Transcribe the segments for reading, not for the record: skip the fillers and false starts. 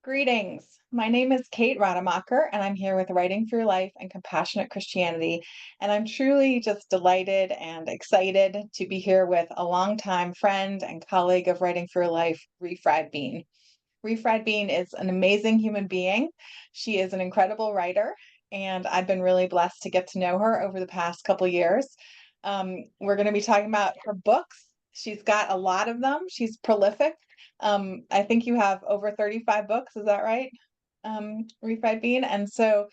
Greetings. My name is Kate Rademacher, and I'm here with Writing for Your Life and Compassionate Christianity. And I'm truly just delighted and excited to be here with a longtime friend and colleague of Writing for Your Life, Refried Bean. Refried Bean is an amazing human being. She is an incredible writer, and I've been really blessed to get to know her over the past couple years. We're going to be talking about her books. She's got a lot of them. She's prolific. I think you have over 35 books. Is that right, Refried Bean? And so,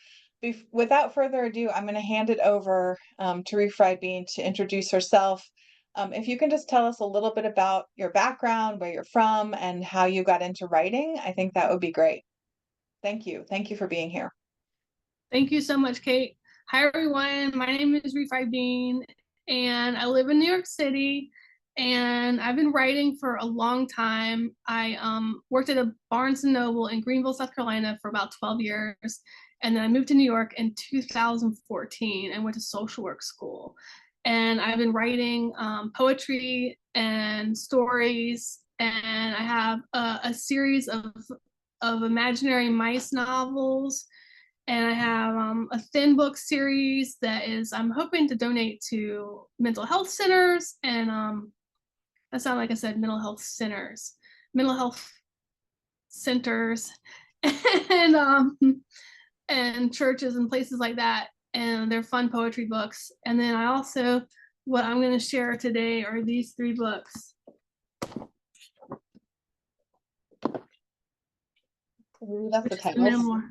without further ado, I'm going to hand it over to Refried Bean to introduce herself. If you can just tell us a little bit about your background, where you're from, and how you got into writing, I think that would be great. Thank you. Thank you for being here. Thank you so much, Kate. Hi, everyone. My name is Refried Bean, and I live in New York City, and I've been writing for a long time. I worked at a Barnes & Noble in Greenville, South Carolina for about 12 years, and then I moved to New York in 2014 and went to social work school. And I've been writing poetry and stories, and I have a series of imaginary mice novels, and I have a thin book series that is I'm hoping to donate to mental health centers and that sound like I said mental health centers and and churches and places like that. And they're fun poetry books. And then I also what I'm going to share today are these three books. Read us the Which is titles.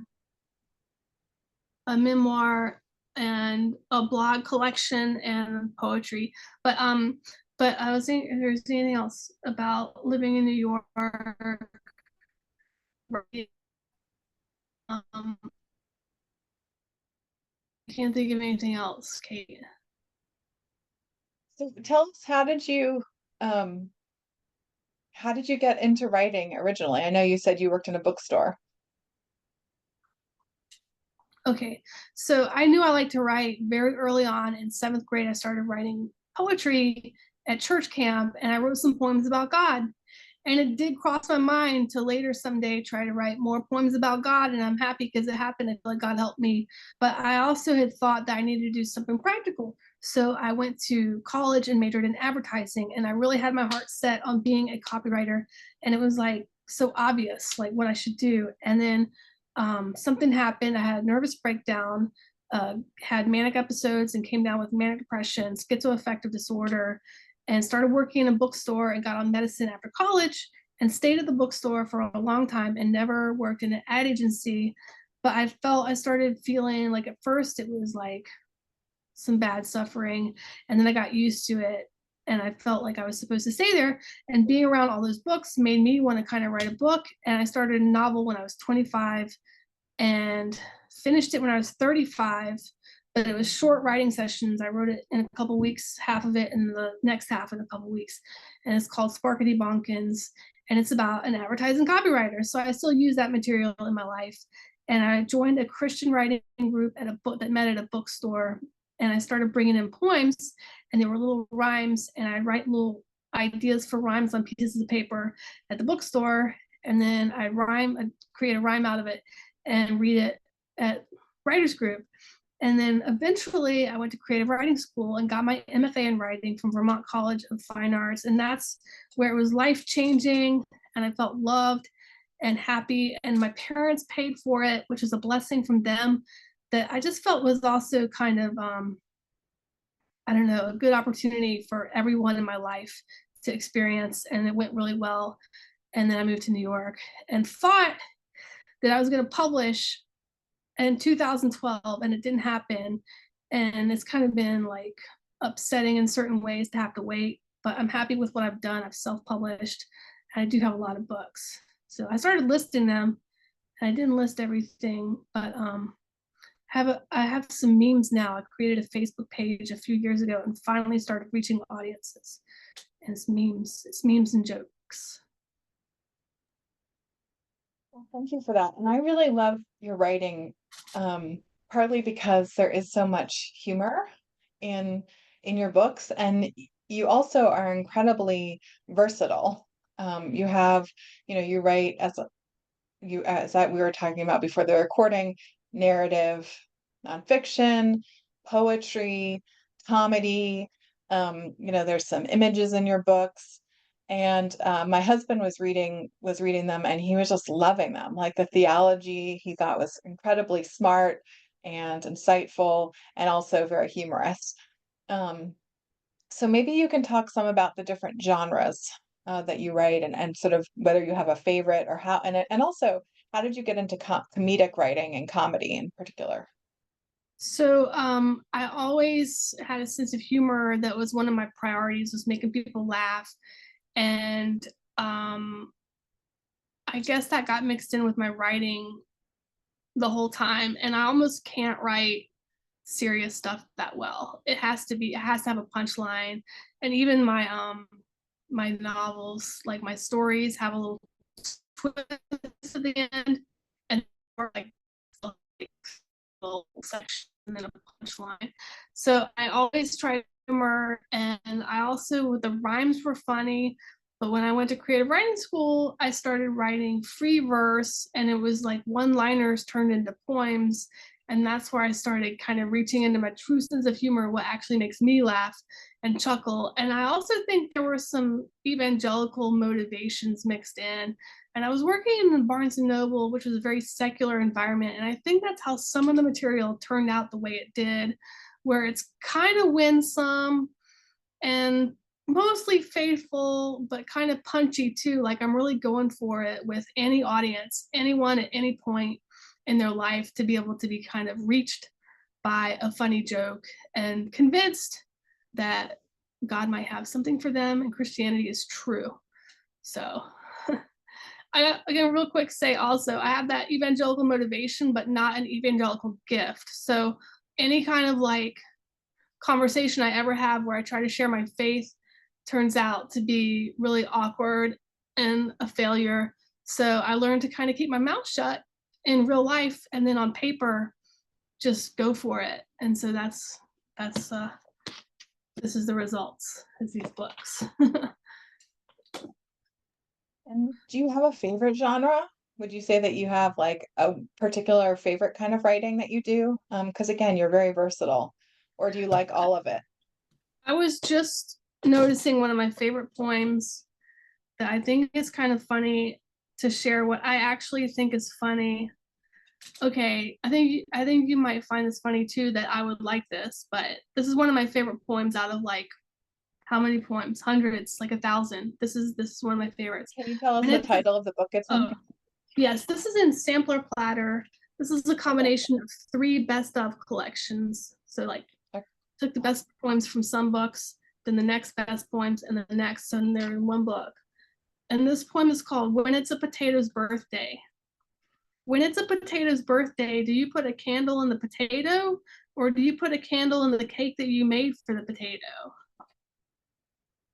a memoir and a blog collection and poetry. But I was thinking if there's anything else about living in New York. Um, I can't think of anything else, Kate. So tell us, how did you get into writing originally? I know you said you worked in a bookstore. Okay, so I knew I liked to write very early on. In seventh grade, I started writing poetry at church camp, and I wrote some poems about God. And it did cross my mind to later someday try to write more poems about God, and I'm happy because it happened. I feel like God helped me. But I also had thought that I needed to do something practical. So I went to college and majored in advertising, and I really had my heart set on being a copywriter. And it was like so obvious, like what I should do. And then something happened. I had a nervous breakdown, had manic episodes, and came down with manic depression, schizoaffective disorder, and started working in a bookstore and got on medicine after college and stayed at the bookstore for a long time and never worked in an ad agency. But I started feeling like at first it was like some bad suffering, and then I got used to it, and I felt like I was supposed to stay there. And being around all those books made me want to kind of write a book. And I started a novel when I was 25 and finished it when I was 35. But it was short writing sessions. I wrote it in a couple weeks, half of it in the next half in a couple weeks. And it's called Sparkety Bonkins. And it's about an advertising copywriter. So I still use that material in my life. And I joined a Christian writing group at a book that met at a bookstore. And I started bringing in poems, and they were little rhymes. And I'd write little ideas for rhymes on pieces of paper at the bookstore. And then I'd create a rhyme out of it and read it at writers group. And then eventually I went to creative writing school and got my MFA in writing from Vermont College of Fine Arts. And that's where it was life changing, and I felt loved and happy. And my parents paid for it, which is a blessing from them that I just felt was also kind of, I don't know, a good opportunity for everyone in my life to experience. And it went really well. And then I moved to New York and thought that I was going to publish in 2012, and it didn't happen. And it's kind of been like upsetting in certain ways to have to wait, but I'm happy with what I've done. I've self-published, and I do have a lot of books. So I started listing them, and I didn't list everything, but I have some memes now. I created a Facebook page a few years ago and finally started reaching audiences. And it's memes and jokes. Well, thank you for that. And I really love your writing, partly because there is so much humor in your books, and you also are incredibly versatile. You have, you write as you as that we were talking about before the recording, narrative, nonfiction, poetry, comedy. There's some images in your books. And my husband was reading them, and he was just loving them. Like the theology, he thought was incredibly smart and insightful, and also very humorous. Um, so maybe you can talk some about the different genres that you write, and sort of whether you have a favorite or how, and also how did you get into comedic writing and comedy in particular? So I always had a sense of humor. That was one of my priorities, was making people laugh. And um, I guess that got mixed in with my writing the whole time. And I almost can't write serious stuff that well. It has to have a punchline. And even my novels, like my stories, have a little twist at the end, and or like a little section and then a punchline. So I always try humor, and I also, the rhymes were funny. But when I went to creative writing school, I started writing free verse, and it was like one-liners turned into poems. And that's where I started kind of reaching into my true sense of humor, what actually makes me laugh and chuckle. And I also think there were some evangelical motivations mixed in. And I was working in Barnes and Noble, which was a very secular environment. And I think that's how some of the material turned out the way it did, where it's kind of winsome and mostly faithful, but kind of punchy too. Like I'm really going for it with any audience, anyone at any point in their life, to be able to be kind of reached by a funny joke and convinced that God might have something for them and Christianity is true. So I, again, real quick, say also, I have that evangelical motivation, but not an evangelical gift. So any kind of like conversation I ever have where I try to share my faith turns out to be really awkward and a failure. So I learned to kind of keep my mouth shut in real life, and then on paper, just go for it. And so that's this is the results, is these books. And do you have a favorite genre? Would you say that you have like a particular favorite kind of writing that you do? Because again, you're very versatile. Or do you like all of it? I was just noticing one of my favorite poems that I think is kind of funny to share what I actually think is funny. Okay, I think you might find this funny too, that I would like this, but this is one of my favorite poems out of like how many poems? Hundreds, like 1,000. This is one of my favorites. Can you tell us And the it's title of the book it's in? oh yes, this is in Sampler Platter. This is a Okay. combination of three best of collections. So like Okay. took the best poems from some books, then the next best poems, and then the next, and they're in one book. And this poem is called When It's a Potato's Birthday. When it's a potato's birthday, do you put a candle in the potato, or do you put a candle in the cake that you made for the potato?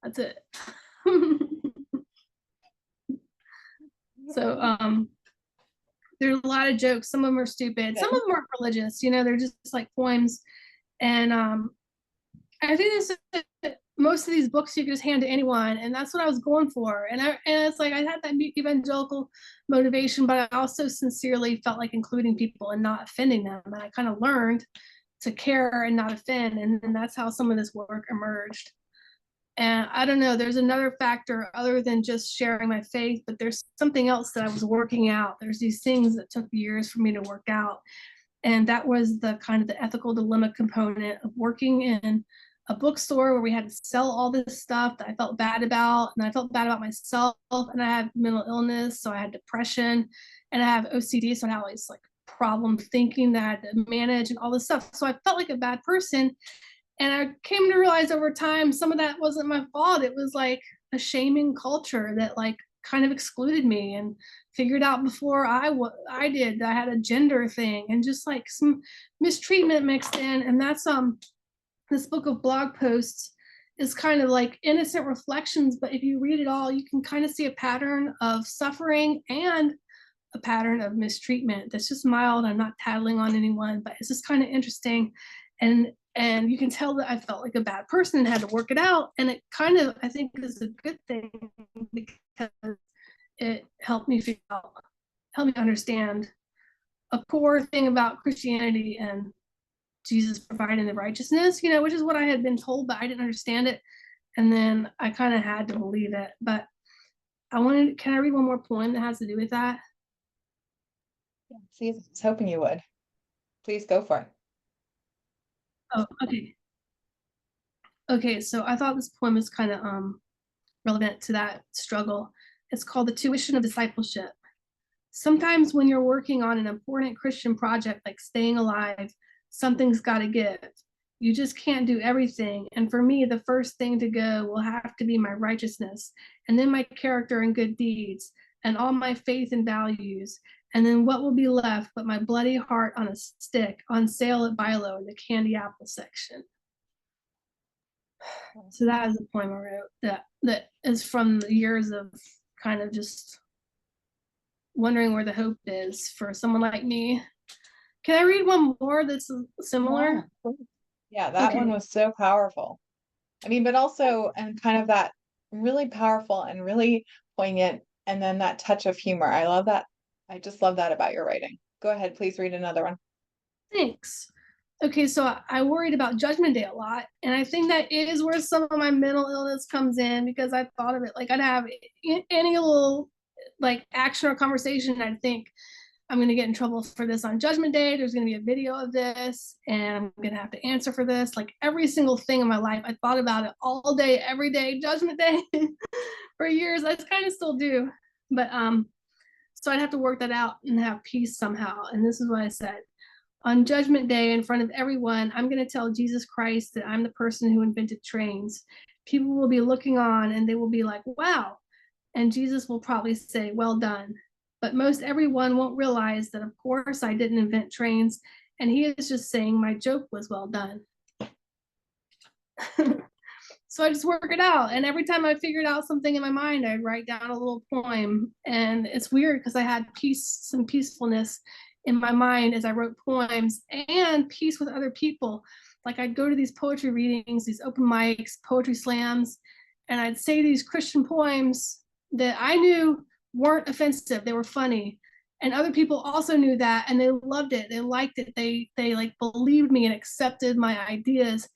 That's it. So there's a lot of jokes. Some of them are stupid. Some of them aren't religious. They're just like poems. And I think this is, most of these books you can just hand to anyone, and that's what I was going for. And it's like I had that evangelical motivation, but I also sincerely felt like including people and not offending them. And I kind of learned to care and not offend, and that's how some of this work emerged. And I don't know, there's another factor other than just sharing my faith, but there's something else that I was working out. There's these things that took years for me to work out. And that was the kind of the ethical dilemma component of working in a bookstore where we had to sell all this stuff that I felt bad about. And I felt bad about myself. And I had mental illness, so I had depression, and I have OCD, so I had all these like problem thinking that I had to manage and all this stuff. So I felt like a bad person. And I came to realize over time, some of that wasn't my fault. It was like a shaming culture that like kind of excluded me, and figured out before I did that I had a gender thing, and just like some mistreatment mixed in. And that's this book of blog posts is kind of like innocent reflections, but if you read it all, you can kind of see a pattern of suffering and a pattern of mistreatment that's just mild. I'm not tattling on anyone, but it's just kind of interesting. And you can tell that I felt like a bad person and had to work it out. And it kind of, I think, is a good thing, because it helped me figure out help me understand a core thing about Christianity and Jesus providing the righteousness, which is what I had been told, but I didn't understand it. And then I kind of had to believe it. But can I read one more poem that has to do with that? Yeah, see, I was hoping you would. Please go for it. Oh, okay. Okay, so I thought this poem is kind of relevant to that struggle. It's called The Tuition of Discipleship. Sometimes when you're working on an important Christian project like staying alive, something's got to give. You just can't do everything. And for me, the first thing to go will have to be my righteousness, and then my character and good deeds, and all my faith and values. And then what will be left but my bloody heart on a stick on sale at Bilo in the candy apple section. So that is a poem I wrote that is from the years of kind of just wondering where the hope is for someone like me. Can I read one more that's similar? Yeah, that one Okay. was so powerful. I mean, but also, and kind of that really powerful and really poignant, and then that touch of humor. I love that. I just love that about your writing. Go ahead, please read another one. Thanks. Okay, so I worried about Judgment Day a lot, and I think that is where some of my mental illness comes in, because I thought of it like I'd have any little like action or conversation, I'd think I'm going to get in trouble for this on Judgment Day. There's going to be a video of this, and I'm going to have to answer for this. Like every single thing in my life, I thought about it all day, every day, Judgment Day for years. I kind of still do, but so I'd have to work that out and have peace somehow. And this is what I said. On Judgment Day, in front of everyone, I'm going to tell Jesus Christ that I'm the person who invented trains. People will be looking on and they will be like, wow. And Jesus will probably say, well done. But most everyone won't realize that, of course, I didn't invent trains. And he is just saying my joke was well done. So I just work it out. And every time I figured out something in my mind, I'd write down a little poem. And it's weird because I had some peacefulness in my mind as I wrote poems, and peace with other people. Like I'd go to these poetry readings, these open mics, poetry slams, and I'd say these Christian poems that I knew weren't offensive. They were funny. And other people also knew that, and they loved it. They liked it. They like believed me and accepted my ideas.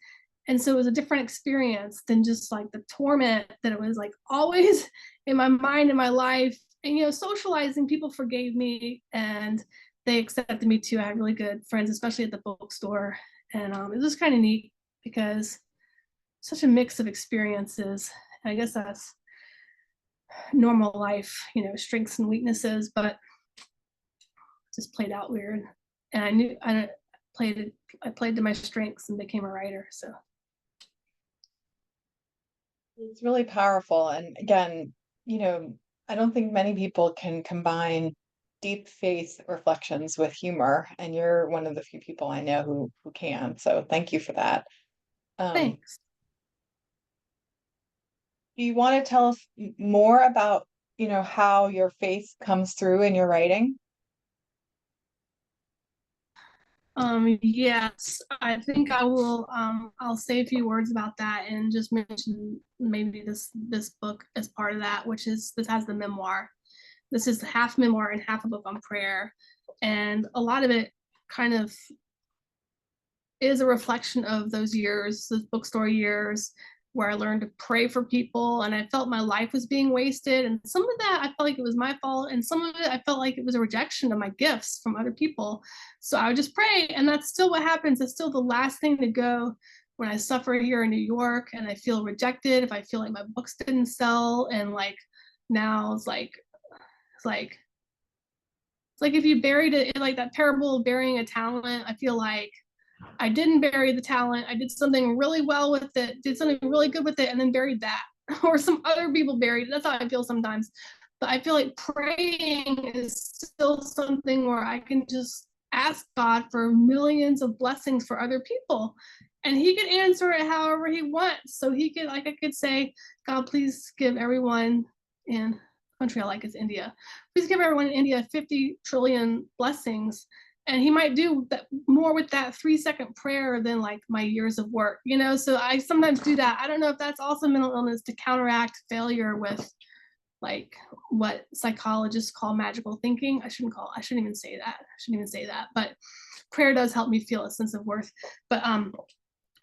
And so it was a different experience than just like the torment that it was like always in my mind, in my life. And socializing, people forgave me and they accepted me too. I had really good friends, especially at the bookstore. And it was kind of neat because such a mix of experiences. I guess that's normal life, strengths and weaknesses, but just played out weird. And I knew I played to my strengths and became a writer. So It's really powerful. And again, I don't think many people can combine deep faith reflections with humor, and you're one of the few people I know who can. So thank you for that. thanks. Do you want to tell us more about, how your faith comes through in your writing? Yes, I think I will. I'll say a few words about that and just mention maybe this book as part of that, which is this has the memoir. This is half memoir and half a book on prayer, and a lot of it kind of is a reflection of those years, those bookstore years, where I learned to pray for people and I felt my life was being wasted. And some of that I felt like it was my fault. And some of it I felt like it was a rejection of my gifts from other people. So I would just pray. And that's still what happens. It's still the last thing to go when I suffer here in New York and I feel rejected, if I feel like my books didn't sell. And like now it's like if you buried it, like that parable of burying a talent, I feel like I didn't bury the talent. I did something really well with it, did something really good with it, and then buried that. Or some other people buried it. That's how I feel sometimes. But I feel like praying is still something where I can just ask God for millions of blessings for other people. And he could answer it however he wants. So he could, like I could say, God, please give everyone in the country I like is India. Please give everyone in India 50 trillion blessings, and he might do that more with that 3-second prayer than like my years of work, so I sometimes do that. I don't know if that's also mental illness, to counteract failure with like what psychologists call magical thinking. I shouldn't even say that, but prayer does help me feel a sense of worth. But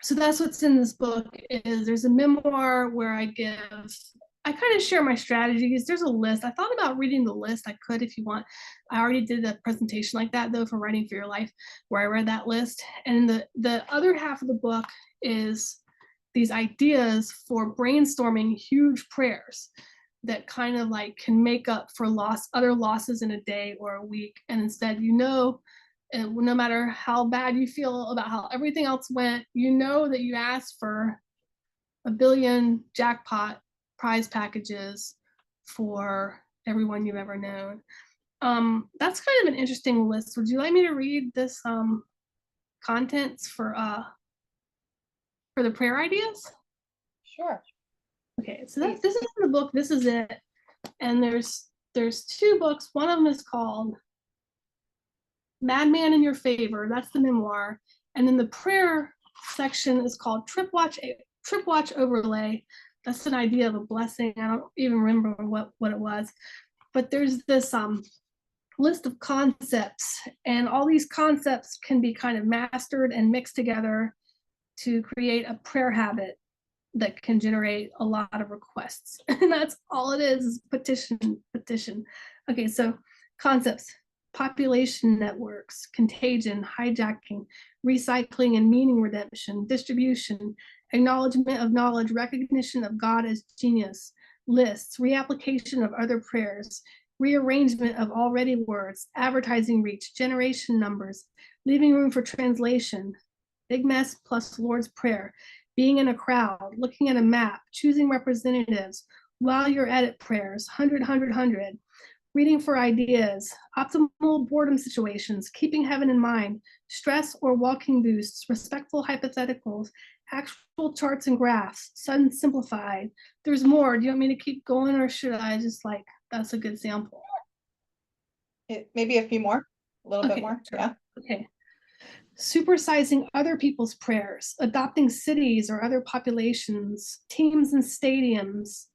so that's what's in this book. Is there's a memoir where I kind of share my strategies. There's a list. I thought about reading the list. I could if you want. I already did a presentation like that though for Writing for Your Life, where I read that list. And the other half of the book is these ideas for brainstorming huge prayers that kind of like can make up for other losses in a day or a week. And instead, and no matter how bad you feel about how everything else went, that you asked for a billion jackpot prize packages for everyone you've ever known. That's kind of an interesting list. Would you like me to read this contents for the prayer ideas? Sure. Okay, so this is the book. This is it. And there's two books. One of them is called Madman in Your Favor. That's the memoir. And then the prayer section is called Trip Watch Overlay. That's an idea of a blessing. I don't even remember what it was. But there's this list of concepts, and all these concepts can be kind of mastered and mixed together to create a prayer habit that can generate a lot of requests. And that's all it is petition. Okay, so concepts: population networks, contagion, hijacking, recycling and meaning redemption, distribution, acknowledgement of knowledge, recognition of God as genius, lists, reapplication of other prayers, rearrangement of already words, advertising reach, generation numbers, leaving room for translation, big mess plus Lord's Prayer, being in a crowd, looking at a map, choosing representatives, while you're at it prayers, 100, reading for ideas, optimal boredom situations, keeping heaven in mind, stress or walking boosts, respectful hypotheticals, actual charts and graphs, sudden simplified. There's more. Do you want me to keep going, or should I just that's a good sample? Maybe a few more, a little bit more. Sure. Yeah. Okay. Supersizing other people's prayers, adopting cities or other populations, teams and stadiums,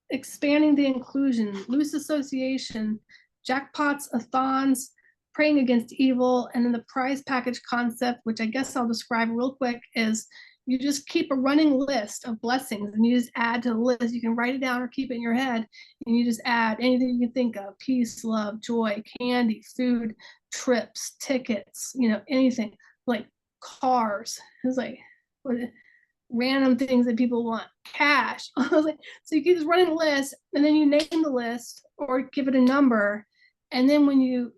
expanding the inclusion, loose association, jackpots, a-thons, praying against evil. And then the prize package concept, which I guess I'll describe real quick, is you just keep a running list of blessings and you just add to the list. You can write it down or keep it in your head, and you just add anything you can think of: peace, love, joy, candy, food, trips, tickets, anything, like cars. It's like random things that people want, cash. So you keep just running a list, and then you name the list or give it a number. And then when you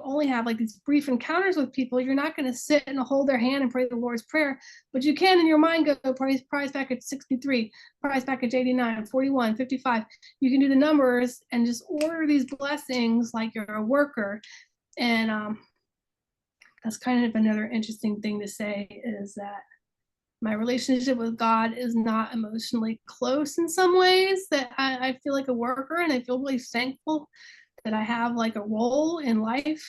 only have these brief encounters with people, you're not going to sit and hold their hand and pray the Lord's Prayer, but you can in your mind go prize package 63, prize package 89, 41, 55. You can do the numbers and just order these blessings like you're a worker. And that's kind of another interesting thing to say, is that my relationship with God is not emotionally close in some ways, that I feel like a worker, and I feel really thankful that I have a role in life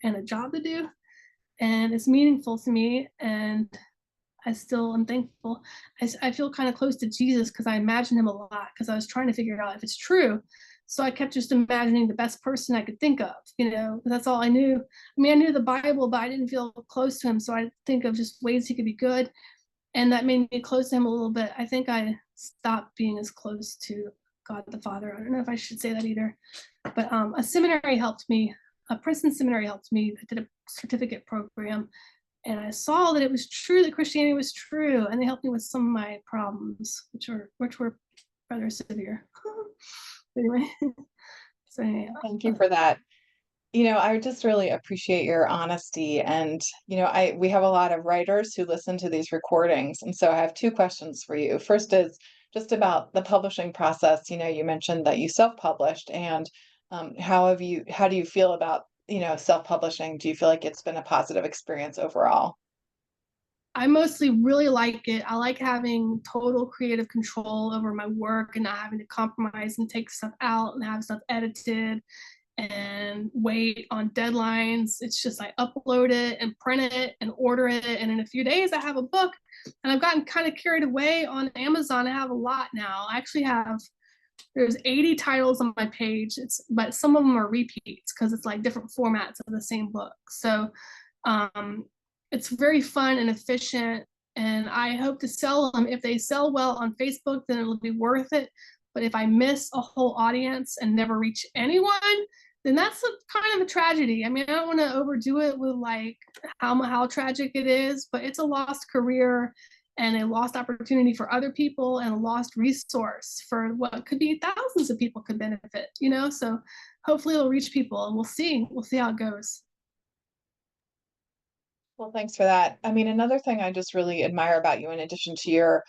and a job to do, and it's meaningful to me, and I still am thankful. I feel kind of close to Jesus because I imagine him a lot, because I was trying to figure out if it's true. So I kept just imagining the best person I could think of, that's all I knew. I mean, I knew the Bible, but I didn't feel close to him. So I think of just ways he could be good. And that made me close to him a little bit. I think I stopped being as close to God the Father. I don't know if I should say that either. But a seminary helped me. A Princeton seminary helped me. I did a certificate program, and I saw that it was true, that Christianity was true, and they helped me with some of my problems, which were rather severe. Anyway, so yeah. Thank you for that. I just really appreciate your honesty. And, we have a lot of writers who listen to these recordings. And so I have two questions for you. First is just about the publishing process. You mentioned that you self-published, and how do you feel about, self-publishing? Do you feel like it's been a positive experience overall? I mostly really like it. I like having total creative control over my work and not having to compromise and take stuff out and have stuff edited and wait on deadlines. It's just I upload it and print it and order it, and in a few days I have a book. And I've gotten kind of carried away on Amazon. I have a lot now. I actually have there's 80 titles on my page. But some of them are repeats because it's like different formats of the same book. So it's very fun and efficient. And I hope to sell them. If they sell well on Facebook, then it'll be worth it. But if I miss a whole audience and never reach anyone, then that's kind of a tragedy. I mean, I don't want to overdo it with like how tragic it is, but it's a lost career and a lost opportunity for other people and a lost resource for what could be thousands of people could benefit, you know? So hopefully it'll reach people and we'll see. We'll see how it goes. Well, thanks for that. I mean, another thing I just really admire about you, in addition to your,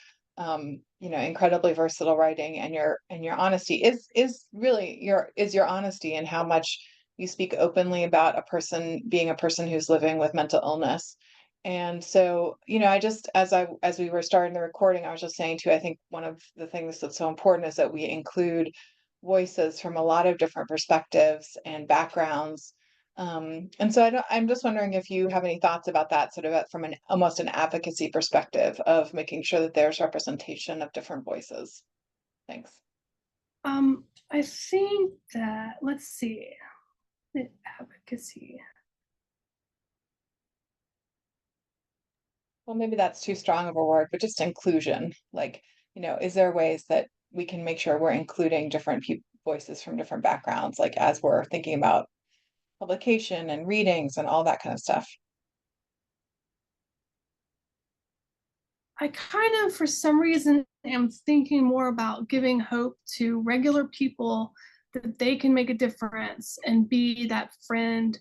incredibly versatile writing and your honesty, is really your honesty and how much you speak openly about a person being a person who's living with mental illness. And so, I just as we were starting the recording, I was just saying too, I think one of the things that's so important is that we include voices from a lot of different perspectives and backgrounds, and so I'm just wondering if you have any thoughts about that, sort of from an almost an advocacy perspective of making sure that there's representation of different voices. Thanks. I think that, let's see, the advocacy. Well, maybe that's too strong of a word, but just inclusion. Like, is there ways that we can make sure we're including different voices from different backgrounds, like as we're thinking about publication and readings and all that kind of stuff? I kind of, for some reason, am thinking more about giving hope to regular people that they can make a difference and be that friend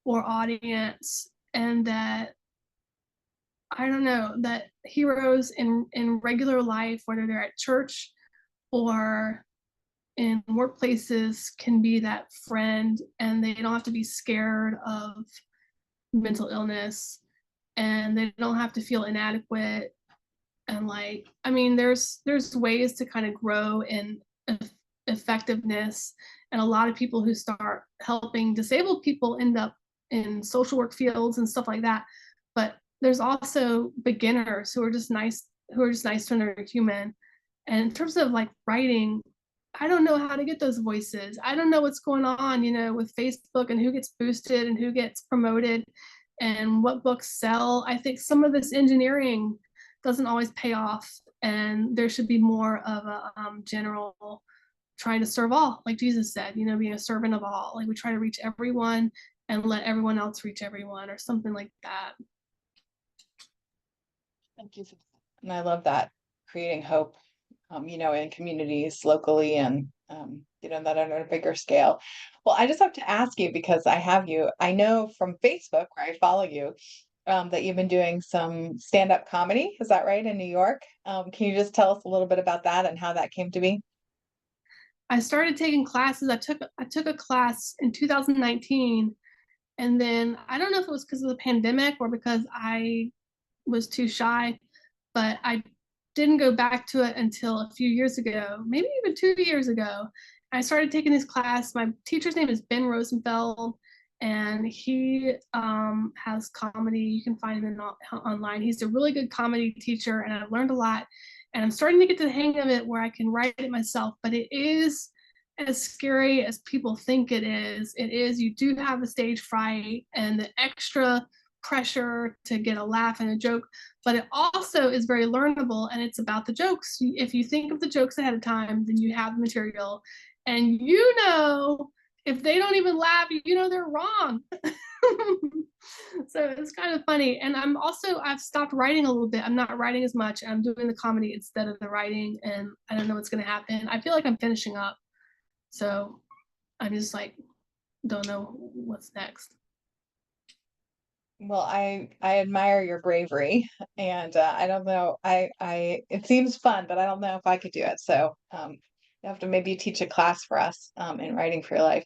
or audience, and that I don't know, that heroes in regular life, whether they're at church or in workplaces, can be that friend and they don't have to be scared of mental illness and they don't have to feel inadequate. And like, I mean, there's ways to kind of grow in effectiveness, and a lot of people who start helping disabled people end up in social work fields and stuff like that. But there's also beginners who are just nice when they're human. And in terms of like writing, I don't know how to get those voices. I don't know what's going on, with Facebook and who gets boosted and who gets promoted and what books sell. I think some of this engineering doesn't always pay off, and there should be more of a general trying to serve all, like Jesus said, being a servant of all. Like we try to reach everyone and let everyone else reach everyone, or something like that. Thank you. And I love that, creating hope, in communities locally and, that on a bigger scale. Well, I just have to ask you because I know from Facebook where I follow you, that you've been doing some stand-up comedy. Is that right, in New York? Can you just tell us a little bit about that and how that came to be? I started taking classes. I took a class in 2019, and then I don't know if it was because of the pandemic or because I was too shy, but I didn't go back to it until a few years ago, maybe even 2 years ago. I started taking this class. My teacher's name is Ben Rosenfeld, and he has comedy. You can find him online. He's a really good comedy teacher, and I've learned a lot. And I'm starting to get to the hang of it where I can write it myself, but it is as scary as people think it is. It is, you do have the stage fright and the extra pressure to get a laugh and a joke, but it also is very learnable, and it's about the jokes. If you think of the jokes ahead of time, then you have the material, and if they don't even laugh, they're wrong. So it's kind of funny. And I've stopped writing a little bit. I'm not writing as much. I'm doing the comedy instead of the writing, and I don't know what's going to happen. I feel like I'm finishing up, so I'm just like, don't know what's next. Well, I admire your bravery, and I don't know. I it seems fun, but I don't know if I could do it. So, you have to maybe teach a class for us, in writing for your life.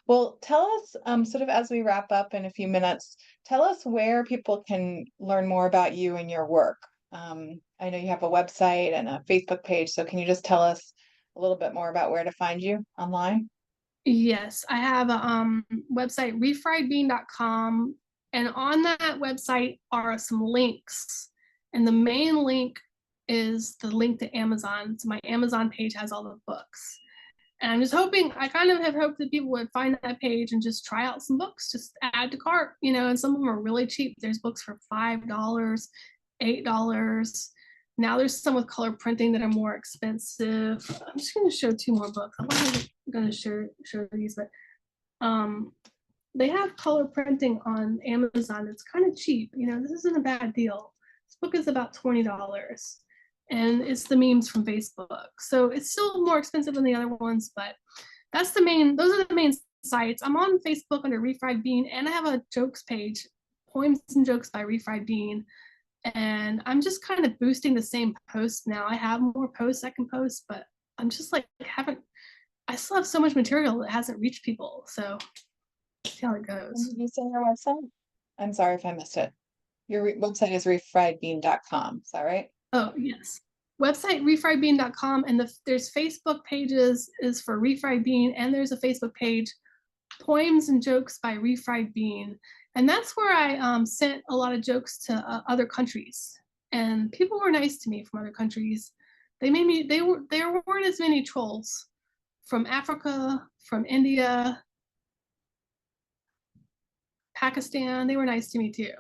Well, tell us, sort of as we wrap up in a few minutes, tell us where people can learn more about you and your work. I know you have a website and a Facebook page, so can you just tell us a little bit more about where to find you online? Yes, I have a website, refriedbean.com, and on that website are some links. And the main link is the link to Amazon. So my Amazon page has all the books. And I'm just hoping, I kind of have hoped that people would find that page and just try out some books, just add to cart, and some of them are really cheap. There's books for $5, $8. Now there's some with color printing that are more expensive. I'm just going to show two more books. I'm not going to show these, but they have color printing on Amazon. It's kind of cheap. This isn't a bad deal. This book is about $20 and it's the memes from Facebook. So it's still more expensive than the other ones, but those are the main sites. I'm on Facebook under Refried Bean, and I have a jokes page, Poems and Jokes by Refried Bean. And I'm just kind of boosting the same posts now. I have more posts I can post, but I'm just like, I still have so much material that hasn't reached people. So see how it goes. Did you say your website? I'm sorry if I missed it. Your website is refriedbean.com. Is that right? Oh, yes. Website refriedbean.com, and there's Facebook pages is for Refried Bean, and there's a Facebook page, Poems and Jokes by Refried Bean. And that's where I sent a lot of jokes to other countries. And people were nice to me from other countries. There weren't as many trolls from Africa, from India, Pakistan. They were nice to me too.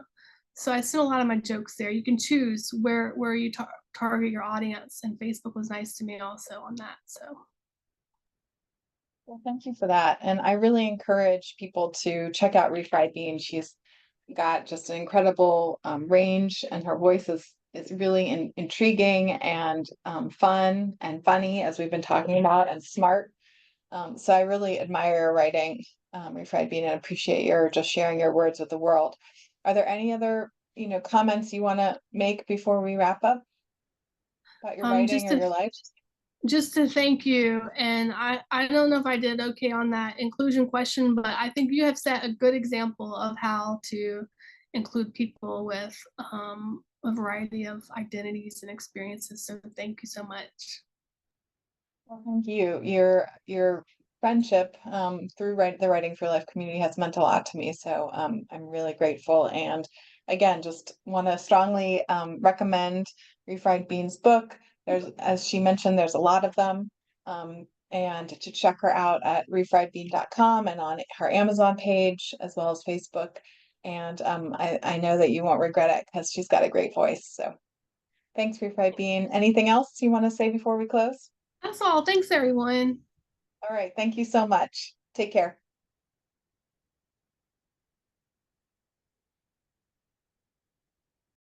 So I sent a lot of my jokes there. You can choose where you target your audience, and Facebook was nice to me also on that. So Well, thank you for that. And I really encourage people to check out Refried Bean. She's got just an incredible range, and her voice is really intriguing and fun and funny, as we've been talking about, and smart. So I really admire your writing, Refried Bean, and appreciate your just sharing your words with the world. Are there any other, comments you want to make before we wrap up about your writing just or to your life? thank you. And I don't know if I did okay on that inclusion question, but I think you have set a good example of how to include people with a variety of identities and experiences. So thank you so much. Well, thank you. Your friendship through the Writing for Life community has meant a lot to me. So I'm really grateful. And again, just want to strongly recommend Refried Bean's book. As she mentioned, there's a lot of them. And to check her out at refriedbean.com and on her Amazon page as well as Facebook. And I know that you won't regret it because she's got a great voice. So thanks, Refried Bean. Anything else you want to say before we close? That's all. Thanks, everyone. All right. Thank you so much. Take care.